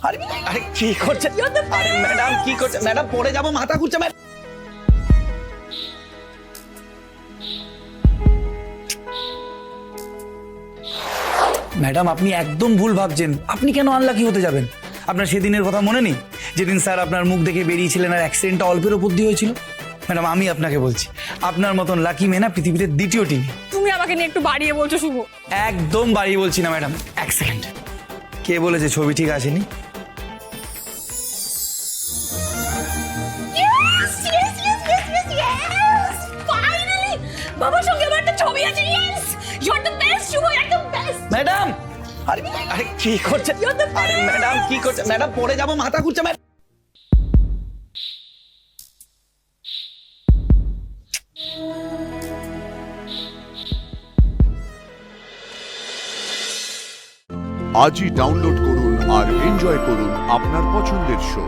আরে আরে কি করছে? আরে ম্যাডাম কি করছে? ম্যাডাম পড়ে যাবো, মাথা ঘুরছে ম্যাডাম। ম্যাডাম আপনি একদম ভুল ভাবছেন। আপনি কেন আনলাকি হতে যাবেন? আপনার সেদিনের কথা মনে নেই, যেদিন স্যার আপনার মুখ দেখে বেরিয়েছিলেন আর অ্যাক্সিডেন্টটা অল্পের ওপর দিয়ে হয়েছিল? ম্যাডাম আমি আপনাকে বলছি, আপনার মতন লাকি মেয়ে না পৃথিবীতে দ্বিতীয়টি নেই। তুমি আমাকে নিয়ে একটু বাড়িয়ে বলছো শুভ। একদম বাড়িয়ে বলছি না ম্যাডাম, এক সেকেন্ড। কে বলেছে ছবি ঠিক আসেনি? ফাইনালি বাবার সঙ্গে আমার একটা ছবি আছে। Yes, you are the best Shubho, you are the best. Madam আরে আরে কি করছে? আরে ম্যাডাম কি করছে? ম্যাডাম পড়ে যাবো, মাথা ঘুরছে ম্যাডাম। আজই ডাউনলোড করুন আর এনজয় করুন আপনার পছন্দের শো।